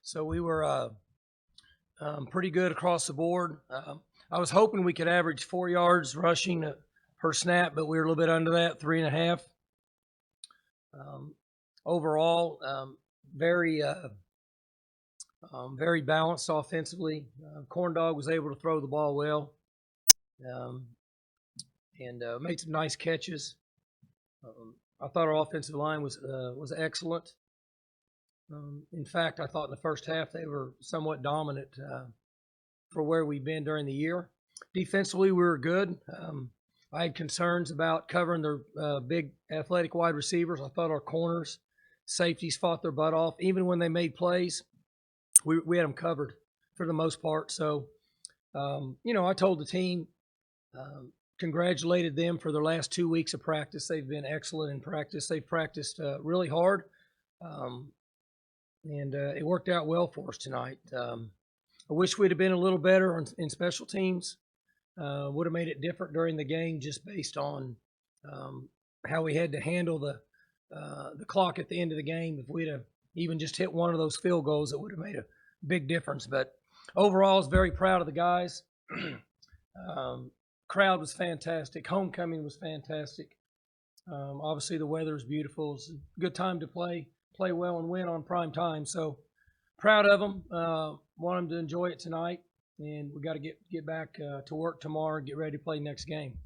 So we were pretty good across the board. I was hoping we could average 4 yards rushing per snap, but we were a little bit under that, 3.5. Overall, very balanced offensively. Corn Dog was able to throw the ball well, and made some nice catches. I thought our offensive line was excellent. In fact, I thought in the first half they were somewhat dominant for where we've been during the year. Defensively, we were good. I had concerns about covering their big athletic wide receivers. I thought our corners, safeties fought their butt off. Even when they made plays, we had them covered for the most part. So, I told the team, congratulated them for their last 2 weeks of practice. They've been excellent in practice. They've practiced really hard, and it worked out well for us tonight. I wish we'd have been a little better in special teams. Would have made it different during the game just based on how we had to handle the clock at the end of the game. If we'd have even just hit one of those field goals, it would have made a big difference. But overall, I was very proud of the guys. Crowd was fantastic. Homecoming was fantastic. Obviously, the weather is beautiful. It's a good time to play well and win on prime time. So proud of them. Want them to enjoy it tonight. And we got to get back to work tomorrow and get ready to play next game.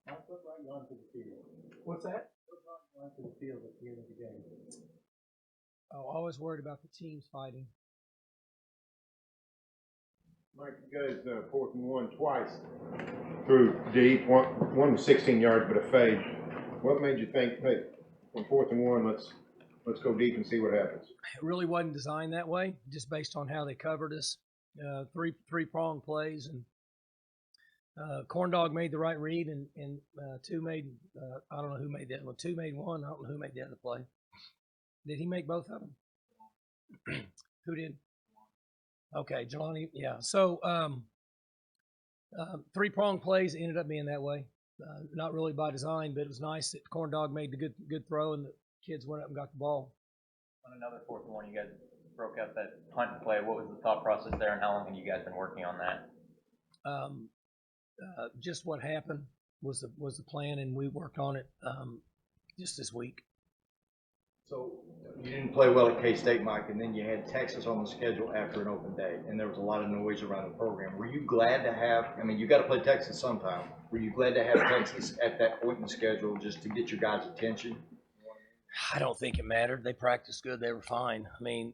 What brought you onto the field? What's that? What brought you onto the field at the end of the game? Oh, always worried about the teams fighting. Mike, you guys 4th and 1 twice through deep. One was 16 yards, but a fade. What made you think, hey, on 4th and 1, let's go deep and see what happens? It really wasn't designed that way, just based on how they covered us. Three-prong plays, and Corn Dog made the right read, and two made, I don't know who made that one. Two made one. I don't know who made the other play. Did he make both of them? Who did? Okay, Jelani. Yeah. So three-prong plays ended up being that way. Not really by design, but it was nice that Corn Dog made the good throw, and the kids went up and got the ball. On another 4th and 1, you guys broke up that punt play. What was the thought process there, and how long have you guys been working on that? Just what happened was the plan, and we worked on it just this week. So you didn't play well at K-State, Mike, and then you had Texas on the schedule after an open day, and there was a lot of noise around the program. Were you glad to have, I mean, you got to play Texas sometime. Were you glad to have Texas at that point in the schedule just to get your guys' attention? I don't think it mattered. They practiced good. They were fine. I mean,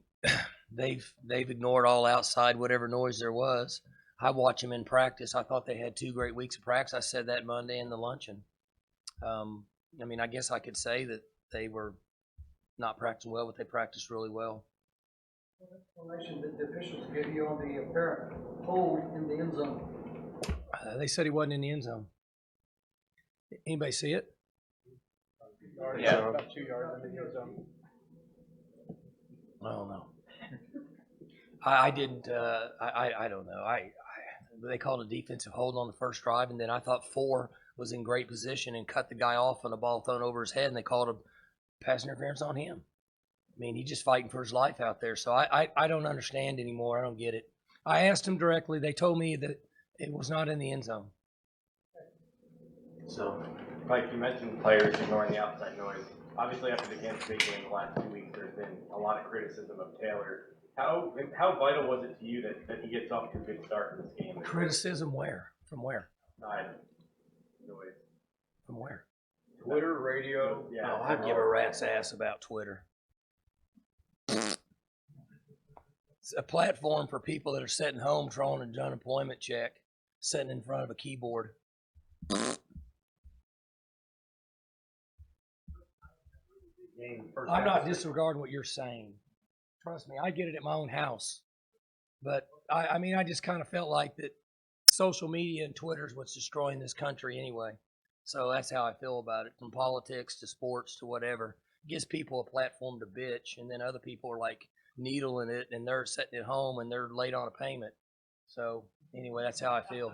they've ignored all outside whatever noise there was. I watch them in practice. I thought they had 2 great weeks of practice. I said that Monday in the luncheon. I mean, I guess I could say that they were not practicing well, but they practiced really well. What explanation did the officials give you on the apparent hold in the end zone? They said he wasn't in the end zone. Anybody see it? Yeah. About 2 yards in the end zone. I don't know. I didn't. I don't know. They called a defensive hold on the first drive, and then I thought 4 was in great position and cut the guy off on the ball thrown over his head, and they called a pass interference on him. I mean, he's just fighting for his life out there. So I don't understand anymore. I don't get it. I asked him directly. They told me that it was not in the end zone. So, Mike, you mentioned players ignoring the outside noise. Obviously, after the Kansas State game the last 2 weeks, there's been a lot of criticism of Taylor. How vital was it to you that he gets off to a good start in this game? Criticism where? From where? Noise. From where? Twitter, radio. Yeah. Oh, I'd give a rat's ass about Twitter. It's a platform for people that are sitting home drawing an unemployment check, sitting in front of a keyboard. I'm not disregarding what you're saying. Trust me, I get it at my own house. But, I mean, I just kind of felt like that social media and Twitter is what's destroying this country anyway. So that's how I feel about it, from politics to sports to whatever. It gives people a platform to bitch, and then other people are like needling it, and they're sitting at home, and they're late on a payment. So anyway, that's how I feel.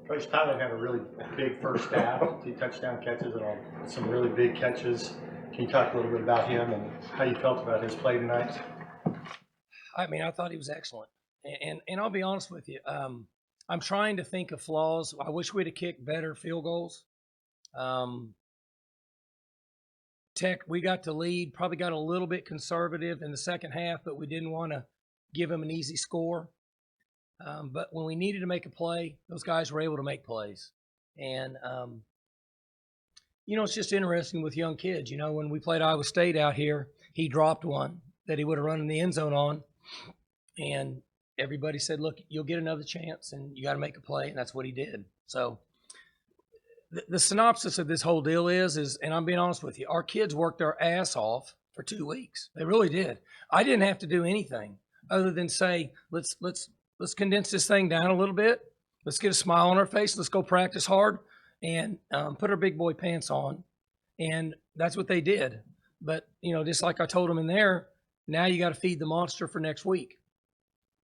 Coach Tyler had a really big first half, 2 touchdown catches and some really big catches. Can you talk a little bit about him and how you felt about his play tonight? I mean, I thought he was excellent. And I'll be honest with you. I'm trying to think of flaws. I wish we'd have kicked better field goals. Tech, we got to lead, probably got a little bit conservative in the second half, but we didn't want to give them an easy score. But when we needed to make a play, those guys were able to make plays. And, it's just interesting with young kids. When we played Iowa State out here, he dropped one that he would have run in the end zone on. And everybody said, look, you'll get another chance and you got to make a play. And that's what he did. So the synopsis of this whole deal is, and I'm being honest with you, our kids worked their ass off for 2 weeks. They really did. I didn't have to do anything other than say, let's condense this thing down a little bit. Let's get a smile on our face. Let's go practice hard and put our big boy pants on. And that's what they did. But, just like I told them in there, now you got to feed the monster for next week.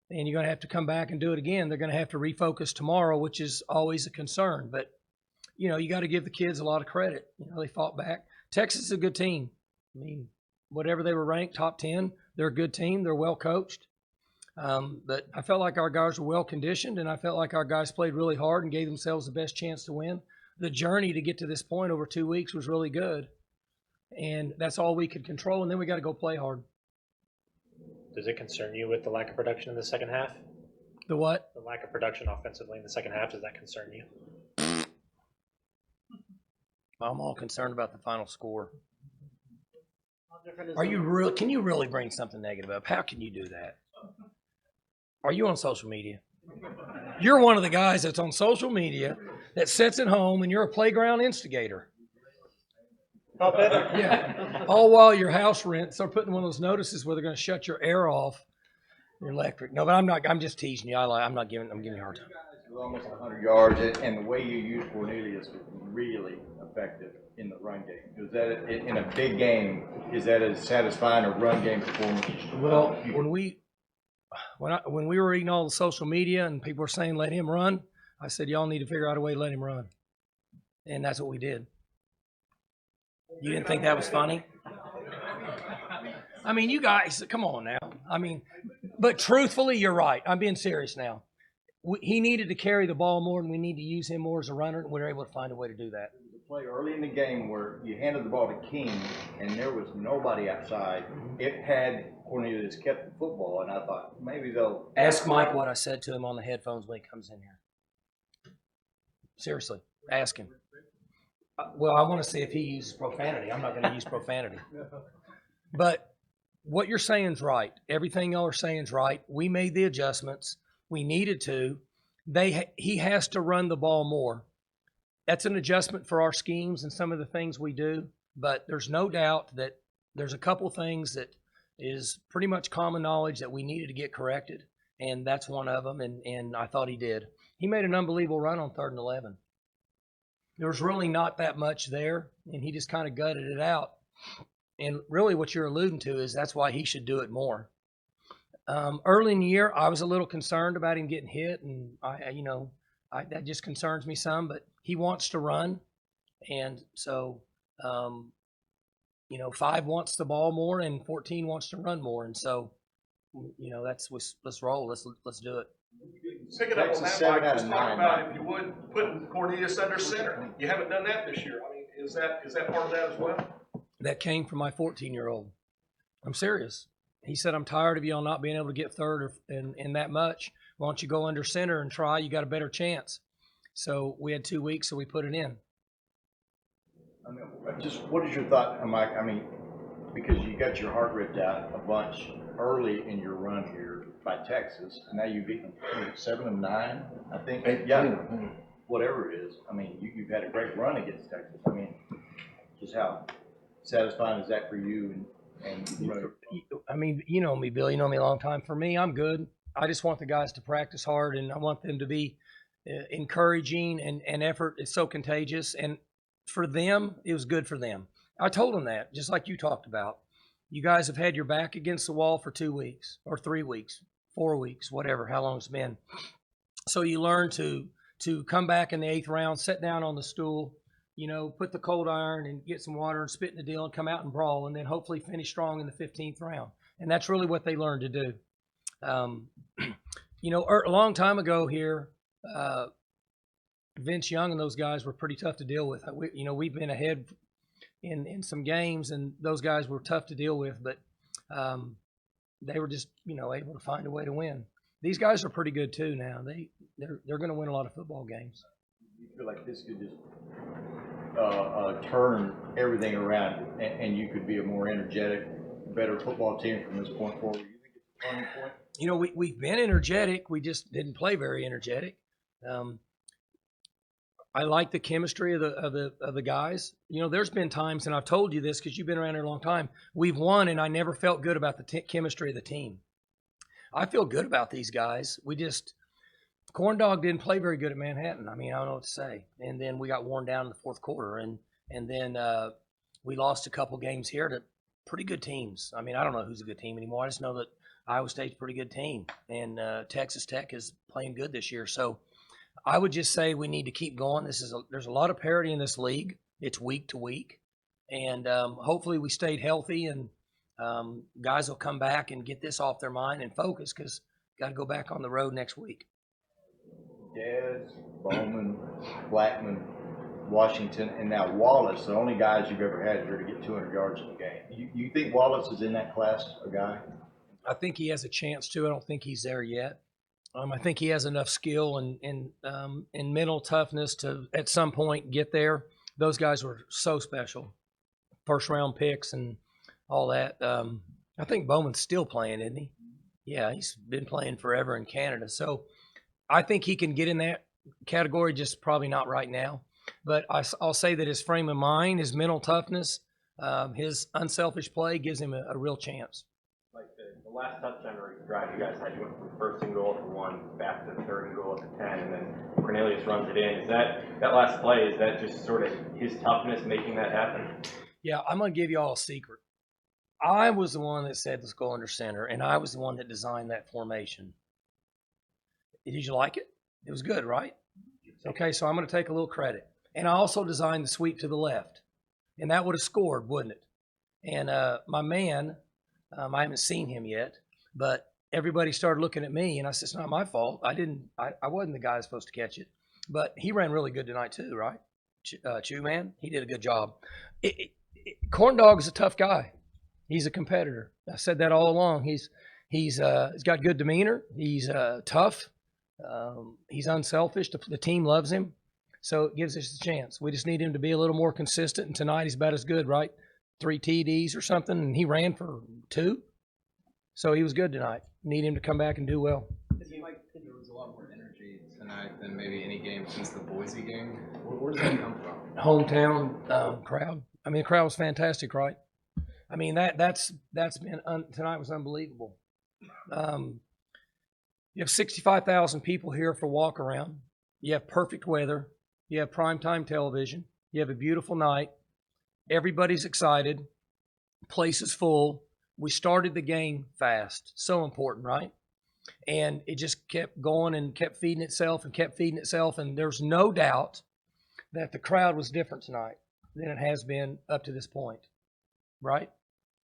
And you're going to have to come back and do it again. They're going to have to refocus tomorrow, which is always a concern. But, you got to give the kids a lot of credit. They fought back. Texas is a good team. I mean, whatever they were ranked, top 10, they're a good team. They're well coached. But I felt like our guys were well conditioned, and I felt like our guys played really hard and gave themselves the best chance to win. The journey to get to this point over 2 weeks was really good. And that's all we could control. And then we got to go play hard. Does it concern you with the lack of production in the second half? The what? The lack of production offensively in the second half, does that concern you? I'm all concerned about the final score. Are you real? Can you really bring something negative up? How can you do that? Are you on social media? You're one of the guys that's on social media that sits at home and you're a playground instigator. Yeah. All while your house rents are putting one of those notices where they're going to shut your air off, your electric. No, but I'm not. I'm just teasing you. I'm giving you a hard time. With almost 100 yards, and the way you use Cornelius was really effective in the run game. Is that in a big game? Is that as satisfying a run game performance? Well, when we were reading all the social media and people were saying let him run, I said y'all need to figure out a way to let him run, and that's what we did. You didn't think that was funny? I mean, you guys, come on now. I mean, but truthfully, you're right. I'm being serious now. He needed to carry the ball more, and we need to use him more as a runner, and we were able to find a way to do that. The play early in the game where you handed the ball to King, and there was nobody outside. It had Cornelius kept the football, and I thought maybe they'll ask Mike what I said to him on the headphones when he comes in here. Seriously, ask him. Well, I want to see if he uses profanity. I'm not going to use profanity. But what you're saying is right. Everything y'all are saying is right. We made the adjustments. We needed to. He has to run the ball more. That's an adjustment for our schemes and some of the things we do. But there's no doubt that there's a couple things that is pretty much common knowledge that we needed to get corrected. And that's one of them. And I thought he did. He made an unbelievable run on 3rd and 11. There was really not that much there, and he just kind of gutted it out. And really what you're alluding to is that's why he should do it more. Early in the year, I was a little concerned about him getting hit, and that just concerns me some, but he wants to run. And so, 5 wants the ball more and 14 wants to run more. And so, let's roll. Let's do it. Picking up on that, Mike, just talk about, if you would, putting Cornelius under center. You haven't done that this year. I mean, is that part of that as well? That came from my 14-year-old. I'm serious. He said, I'm tired of y'all not being able to get third in that much. Why don't you go under center and try? You got a better chance. So we had 2 weeks, so we put it in. I mean, just what is your thought, Mike? I mean, because you got your heart ripped out a bunch early in your run here by Texas, and now you've beaten 7 of 9, I think. Yeah, whatever it is. I mean, you've had a great run against Texas. I mean, just how satisfying is that for you? I mean, you know me, Bill. You know me a long time. For me, I'm good. I just want the guys to practice hard, and I want them to be encouraging, and effort is so contagious. And for them, it was good for them. I told them that, just like you talked about. You guys have had your back against the wall for 2 weeks or 3 weeks, 4 weeks, whatever, how long it's been. So you learn to come back in the 8th round, sit down on the stool, put the cold iron and get some water and spit in the deal and come out and brawl, and then hopefully finish strong in the 15th round. And that's really what they learned to do. You know, a long time ago here, Vince Young and those guys were pretty tough to deal with. We've been ahead in some games, and those guys were tough to deal with, but they were just, able to find a way to win. These guys are pretty good too now. They're going to win a lot of football games. You feel like this could just turn everything around, and you could be a more energetic, better football team from this point forward? You think it's a turning point? We've been energetic. We just didn't play very energetic. I like the chemistry of the guys. There's been times, and I've told you this because you've been around here a long time. We've won, and I never felt good about the chemistry of the team. I feel good about these guys. Corn Dog didn't play very good at Manhattan. I don't know what to say. And then we got worn down in the fourth quarter, and then we lost a couple games here to pretty good teams. I don't know who's a good team anymore. I just know that Iowa State's a pretty good team, and Texas Tech is playing good this year. So I would just say we need to keep going. There's a lot of parity in this league. It's week to week, and hopefully we stayed healthy, and guys will come back and get this off their mind and focus because got to go back on the road next week. Dez, Bowman, Blackman, Washington, and now Wallace, the only guys you've ever had here to get 200 yards in a game. You think Wallace is in that class, a guy? I think he has a chance to. I don't think he's there yet. I think he has enough skill and mental toughness to, at some point, get there. Those guys were so special. First-round picks and all that. I think Bowman's still playing, isn't he? Yeah, he's been playing forever in Canada. So I think he can get in that category, just probably not right now. But I'll say that his frame of mind, his mental toughness, his unselfish play gives him a real chance. Like the last touchdown drive you guys had, you went from first and goal to 1, back to third and goal to 10, and then Cornelius runs it in. Is that last play, is that just sort of his toughness making that happen? Yeah, I'm going to give you all a secret. I was the one that said let's go under center, and I was the one that designed that formation. Did you like it? It was good, right? Okay, so I'm going to take a little credit. And I also designed the sweep to the left, and that would have scored, wouldn't it? And my man, I haven't seen him yet, but everybody started looking at me, and I said, it's not my fault. I wasn't the guy supposed to catch it. But he ran really good tonight too, right? Chew Man, he did a good job. Corn Dog is a tough guy. He's a competitor. I said that all along. He's got good demeanor. He's tough. He's unselfish. The team loves him. So it gives us a chance. We just need him to be a little more consistent. And tonight he's about as good, right? 3 TDs or something, and he ran for 2. So he was good tonight. Need him to come back and do well. It seemed like there was a lot more energy tonight than maybe any game since the Boise game. Where does that come from? Hometown crowd. The crowd was fantastic, right? That's been tonight was unbelievable. You have 65,000 people here for walk around. You have perfect weather. You have primetime television. You have a beautiful night. Everybody's excited. Place is full. We started the game fast. So important, right? And it just kept going and kept feeding itself and kept feeding itself. And there's no doubt that the crowd was different tonight than it has been up to this point, right?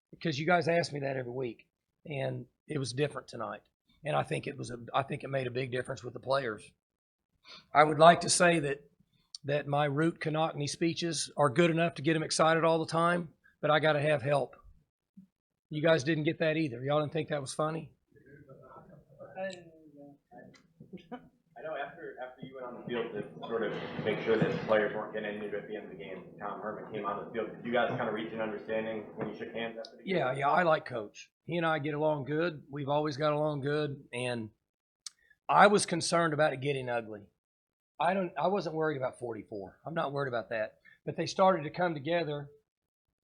Because you guys ask me that every week, and it was different tonight. And I think it made a big difference with the players. I would like to say that my Root Konocny speeches are good enough to get them excited all the time, but I got to have help. You guys didn't get that either. Y'all didn't think that was funny? I know after you went on the field to sort of make sure that the players weren't getting injured at the end of the game, Tom Herman came on the field. Did you guys kind of reach an understanding when you shook hands after the game? Yeah, I like Coach. He and I get along good. We've always got along good, and I was concerned about it getting ugly. I wasn't worried about 44. I'm not worried about that. But they started to come together,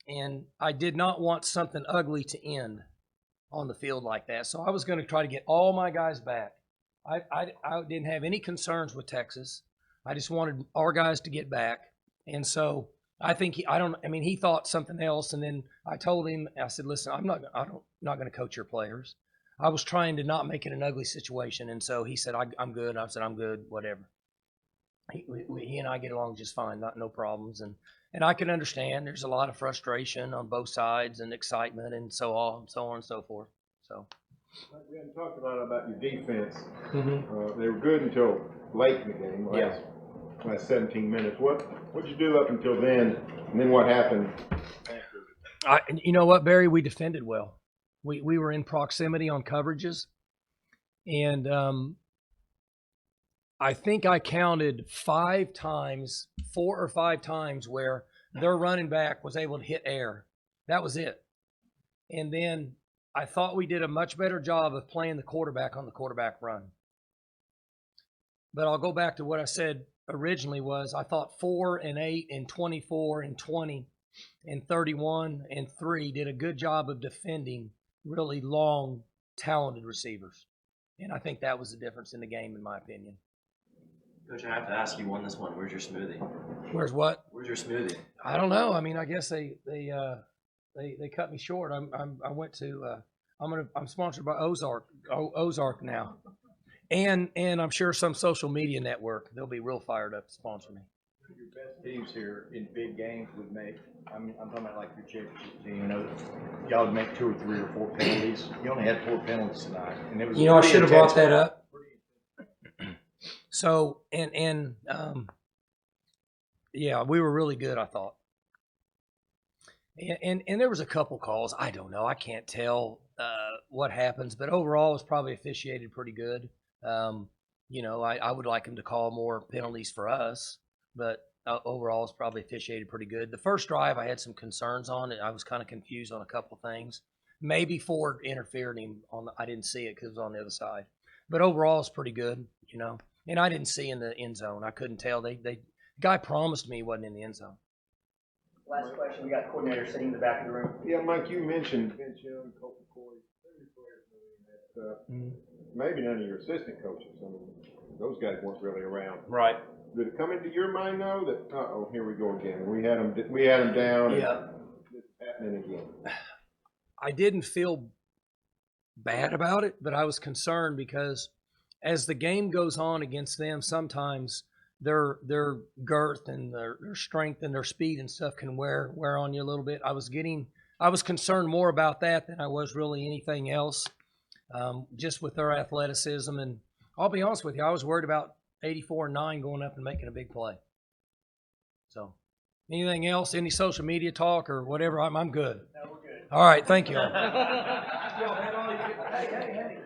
and I did not want something ugly to end on the field like that. So I was going to try to get all my guys back. I didn't have any concerns with Texas. I just wanted our guys to get back. And so I think he thought something else. And then I told him, I said, listen, I'm not going to coach your players. I was trying to not make it an ugly situation. And so he said, I'm good. I said, I'm good, whatever. He and I get along just fine, no problems. And I can understand there's a lot of frustration on both sides and excitement and so on and so forth. So We haven't talked a lot about your defense. Mm-hmm. They were good until late in the game, last 17 minutes. What did you do up until then, and then what happened after? You know what, Barry? We defended well. We were in proximity on coverages, and I think I counted 4 or 5 times where their running back was able to hit air. That was it. And then I thought we did a much better job of playing the quarterback on the quarterback run. But I'll go back to what I said originally was I thought 4 and 8 and 24 and 20 and 31 and 3 did a good job of defending really long, talented receivers. And I think that was the difference in the game, in my opinion. Coach, I have to ask, you won this one. Where's your smoothie? Where's what? Where's your smoothie? I don't know. I mean, I guess they cut me short. I went to I'm sponsored by Ozark now, and I'm sure some social media network. They'll be real fired up to sponsor me. Your best teams here in big games would make. I'm talking about like your championship team. You know, y'all would make 2 or 3 or 4 penalties. You only had 4 penalties tonight, and it was. I should have brought that up. So yeah, we were really good, I thought. And there was a couple calls. I don't know. I can't tell what happens, but overall, it was probably officiated pretty good. I would like him to call more penalties for us, but overall, it's probably officiated pretty good. The first drive, I had some concerns on it. I was kind of confused on a couple things. Maybe Ford interfered him I didn't see it because it was on the other side. But overall, it's pretty good, And I didn't see in the end zone. I couldn't tell. The guy promised me he wasn't in the end zone. Last question. We got the coordinator sitting in the back of the room. Yeah, Mike, you mentioned Vince Young, Coach McCoy, maybe none of your assistant coaches. I mean, those guys weren't really around. Right. Did it come into your mind though that here we go again? We had them down. Yeah. And it's happening again. I didn't feel bad about it, but I was concerned because as the game goes on against them, sometimes their girth and their strength and their speed and stuff can wear on you a little bit. I was concerned more about that than I was really anything else, just with their athleticism. And I'll be honest with you, I was worried about 84-9 going up and making a big play. So anything else, any social media talk or whatever, I'm good. No, we're good. All right, thank you all. Hey.